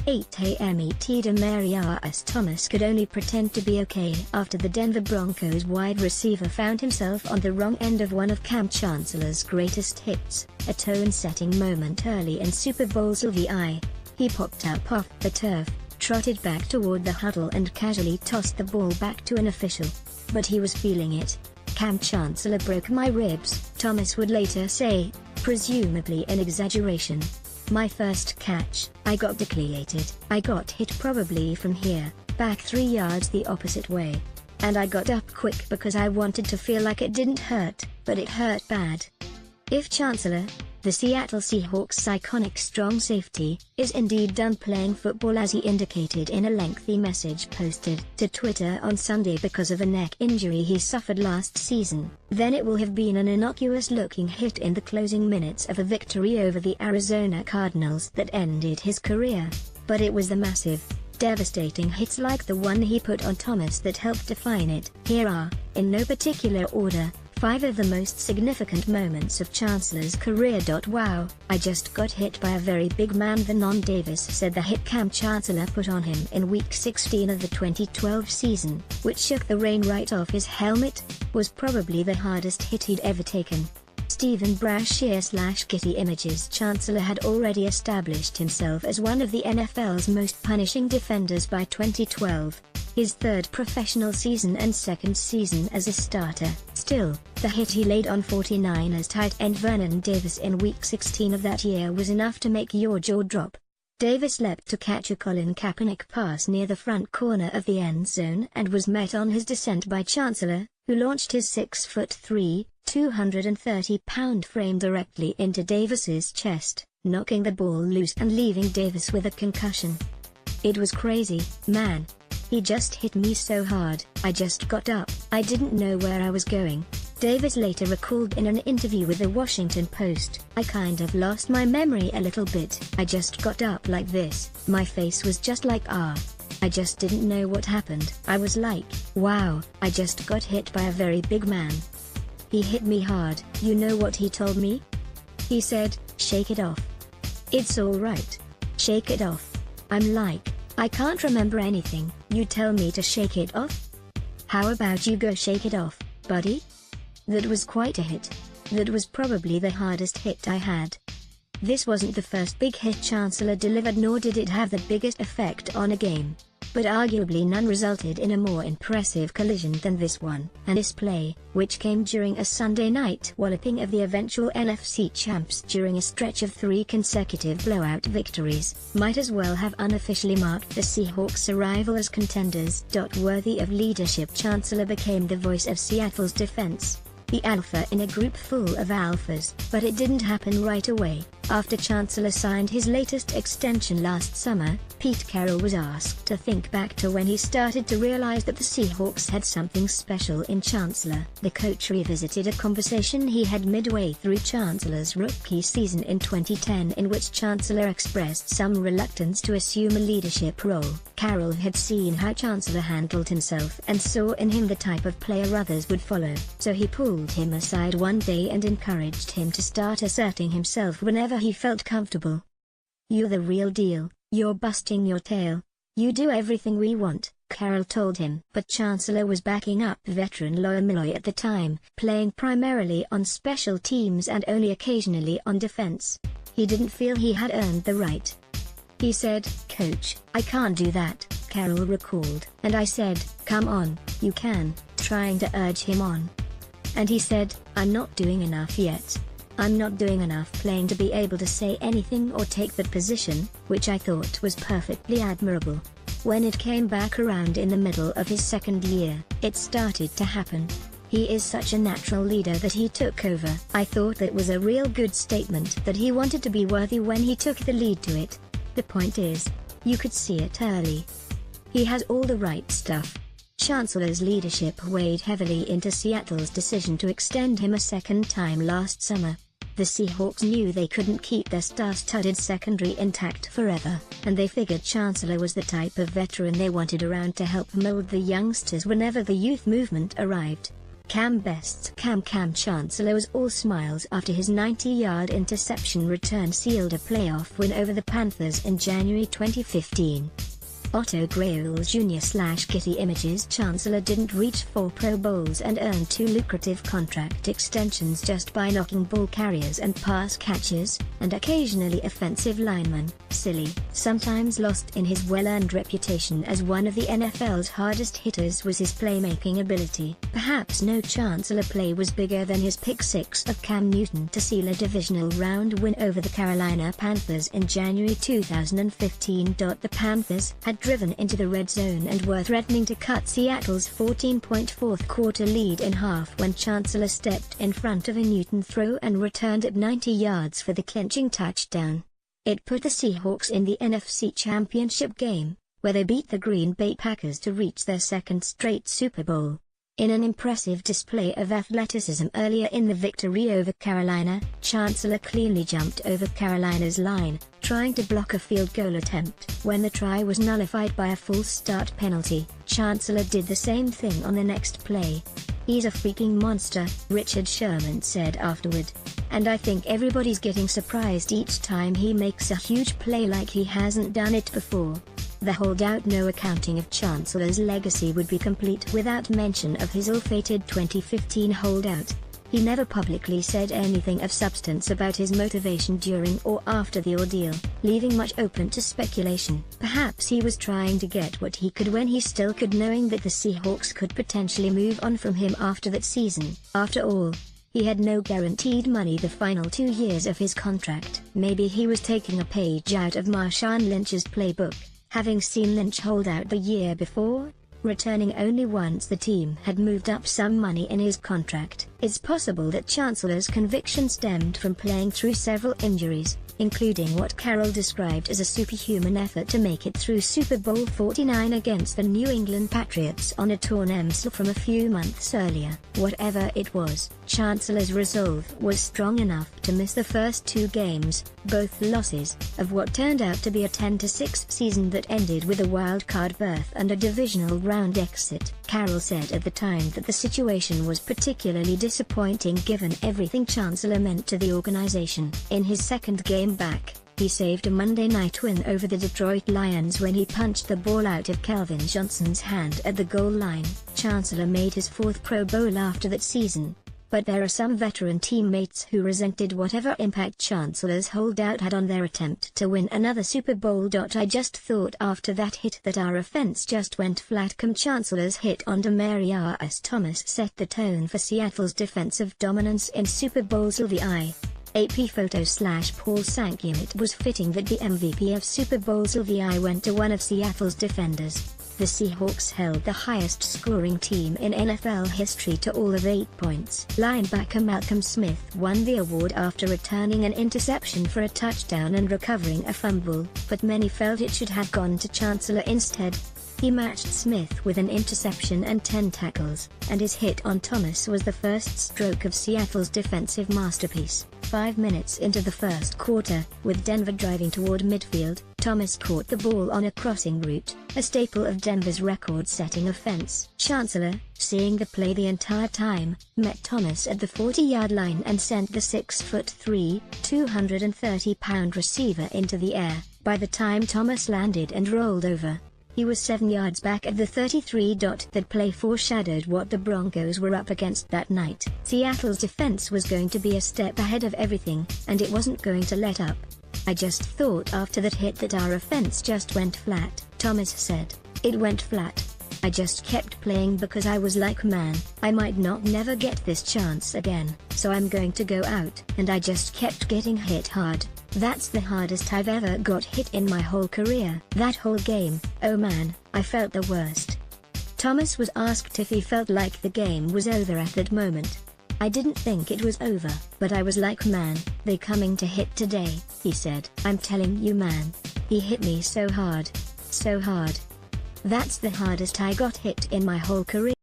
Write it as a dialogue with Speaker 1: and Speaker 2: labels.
Speaker 1: 8 a.m. ETDemaryius Thomas could only pretend to be okay after the Denver Broncos wide receiver found himself on the wrong end of one of Kam Chancellor's greatest hits, a tone-setting moment early in Super Bowl LVI. He popped up off the turf, trotted back toward the huddle and casually tossed the ball back to an official. But he was feeling it. "Kam Chancellor broke my ribs," Thomas would later say, presumably an exaggeration. "My first catch, I got declated. I got hit probably from here, back 3 yards the opposite way. And I got up quick because I wanted to feel like it didn't hurt, but it hurt bad." If Chancellor, the Seattle Seahawks' iconic strong safety, is indeed done playing football as he indicated in a lengthy message posted to Twitter on Sunday because of a neck injury he suffered last season, then it will have been an innocuous-looking hit in the closing minutes of a victory over the Arizona Cardinals that ended his career. But it was the massive, devastating hits like the one he put on Thomas that helped define it. Here are, in no particular order, 5 of the most significant moments of Chancellor's career. "Wow, I just got hit by a very big man." Vernon Davis said the hit Kam Chancellor put on him in Week 16 of the 2012 season, which shook the rain right off his helmet, was probably the hardest hit he'd ever taken. Stephen Brashear/Getty Images Chancellor had already established himself as one of the NFL's most punishing defenders by 2012. His third professional season and second season as a starter. Still, the hit he laid on 49ers tight end Vernon Davis in Week 16 of that year was enough to make your jaw drop. Davis leapt to catch a Colin Kaepernick pass near the front corner of the end zone and was met on his descent by Chancellor, who launched his 6'3", 230-pound frame directly into Davis's chest, knocking the ball loose and leaving Davis with a concussion. "It was crazy, man. He just hit me so hard, I just got up. I didn't know where I was going." Davis later recalled in an interview with the Washington Post, "I kind of lost my memory a little bit. I just got up like this. My face was just like I just didn't know what happened. I was like, wow, I just got hit by a very big man. He hit me hard." You know what he told me? He said, "Shake it off. It's all right. Shake it off." I'm like, "I can't remember anything. You tell me to shake it off? How about you go shake it off, buddy?" That was quite a hit. That was probably the hardest hit I had. This wasn't the first big hit Chancellor delivered, nor did it have the biggest effect on a game. But arguably none resulted in a more impressive collision than this one. And this play, which came during a Sunday night walloping of the eventual NFC champs during a stretch of 3 consecutive blowout victories, might as well have unofficially marked the Seahawks' arrival as contenders. Worthy of leadership, Chancellor became the voice of Seattle's defense, the alpha in a group full of alphas. But it didn't happen right away. After Chancellor signed his latest extension last summer, Pete Carroll was asked to think back to when he started to realize that the Seahawks had something special in Chancellor. The coach revisited a conversation he had midway through Chancellor's rookie season in 2010, in which Chancellor expressed some reluctance to assume a leadership role. Carroll had seen how Chancellor handled himself and saw in him the type of player others would follow, so he pulled him aside one day and encouraged him to start asserting himself whenever he felt comfortable. "You're the real deal. You're busting your tail. You do everything we want," Carroll told him. But Chancellor was backing up veteran Loa at the time, playing primarily on special teams and only occasionally on defense. He didn't feel he had earned the right. He said, "Coach, I can't do that," Carroll recalled. "And I said, come on, you can," trying to urge him on. And he said, "I'm not doing enough yet. I'm not doing enough playing to be able to say anything or take that position," which I thought was perfectly admirable. When it came back around in the middle of his second year, it started to happen. He is such a natural leader that he took over. I thought that was a real good statement that he wanted to be worthy when he took the lead to it. The point is, you could see it early. He has all the right stuff. Chancellor's leadership weighed heavily into Seattle's decision to extend him a second time last summer. The Seahawks knew they couldn't keep their star-studded secondary intact forever, and they figured Chancellor was the type of veteran they wanted around to help mold the youngsters whenever the youth movement arrived. Kam Kam Chancellor was all smiles after his 90-yard interception return sealed a playoff win over the Panthers in January 2015. Otto Grayl's Jr./ETDemaryius Chancellor didn't reach 4 Pro Bowls and earned 2 lucrative contract extensions just by knocking ball carriers and pass catchers, and occasionally offensive linemen, silly, sometimes lost in his well-earned reputation as one of the NFL's hardest hitters was his playmaking ability. Perhaps no Chancellor play was bigger than his pick six of Cam Newton to seal a divisional round win over the Carolina Panthers in January 2015. The Panthers had driven into the red zone and were threatening to cut Seattle's 14-point fourth-quarter lead in half when Chancellor stepped in front of a Newton throw and returned it 90 yards for the clinching touchdown. It put the Seahawks in the NFC Championship game, where they beat the Green Bay Packers to reach their second straight Super Bowl. In an impressive display of athleticism earlier in the victory over Carolina, Chancellor cleanly jumped over Carolina's line, trying to block a field goal attempt. When the try was nullified by a false start penalty, Chancellor did the same thing on the next play. "He's a freaking monster," Richard Sherman said afterward. "And I think everybody's getting surprised each time he makes a huge play like he hasn't done it before." The holdout. No accounting of Chancellor's legacy would be complete without mention of his ill-fated 2015 holdout. He never publicly said anything of substance about his motivation during or after the ordeal, leaving much open to speculation. Perhaps he was trying to get what he could when he still could, knowing that the Seahawks could potentially move on from him after that season. After all, he had no guaranteed money the final 2 years of his contract. Maybe he was taking a page out of Marshawn Lynch's playbook, having seen Lynch hold out the year before, returning only once the team had moved up some money in his contract. It's possible that Chancellor's conviction stemmed from playing through several injuries, including what Carroll described as a superhuman effort to make it through Super Bowl 49 against the New England Patriots on a torn MCL from a few months earlier. Whatever it was, Chancellor's resolve was strong enough to miss the first 2 games, both losses, of what turned out to be a 10-6 season that ended with a wild-card berth and a divisional round exit. Carroll said at the time that the situation was particularly disappointing given everything Chancellor meant to the organization. In his second game back, he saved a Monday night win over the Detroit Lions when he punched the ball out of Calvin Johnson's hand at the goal line. Chancellor made his 4th Pro Bowl after that season, but there are some veteran teammates who resented whatever impact Chancellor's holdout had on their attempt to win another Super Bowl. "I just thought after that hit that our offense just went flat." Chancellor's hit on Demaryius Thomas set the tone for Seattle's defensive dominance in Super Bowls. LVI. AP photo/Paul Sankey. It was fitting that the MVP of Super Bowls LVI went to one of Seattle's defenders. The Seahawks held the highest scoring team in NFL history to all of 8 points. Linebacker Malcolm Smith won the award after returning an interception for a touchdown and recovering a fumble, but many felt it should have gone to Chancellor instead. He matched Smith with an interception and 10 tackles, and his hit on Thomas was the first stroke of Seattle's defensive masterpiece. 5 minutes into the first quarter, with Denver driving toward midfield, Thomas caught the ball on a crossing route, a staple of Denver's record-setting offense. Chancellor, seeing the play the entire time, met Thomas at the 40-yard line and sent the 6'3", 230-pound receiver into the air. By the time Thomas landed and rolled over, he was 7 yards back at the 33. That play foreshadowed what the Broncos were up against that night. Seattle's defense was going to be a step ahead of everything, and it wasn't going to let up. "I just thought after that hit that our offense just went flat," Thomas said. "It went flat. I just kept playing because I was like, man, I might not never get this chance again, so I'm going to go out, and I just kept getting hit hard. That's the hardest I've ever got hit in my whole career. That whole game, oh man, I felt the worst." Thomas was asked if he felt like the game was over at that moment. "I didn't think it was over, but I was like, man, they coming to hit today," he said. "I'm telling you, man, he hit me so hard. So hard. That's the hardest I got hit in my whole career."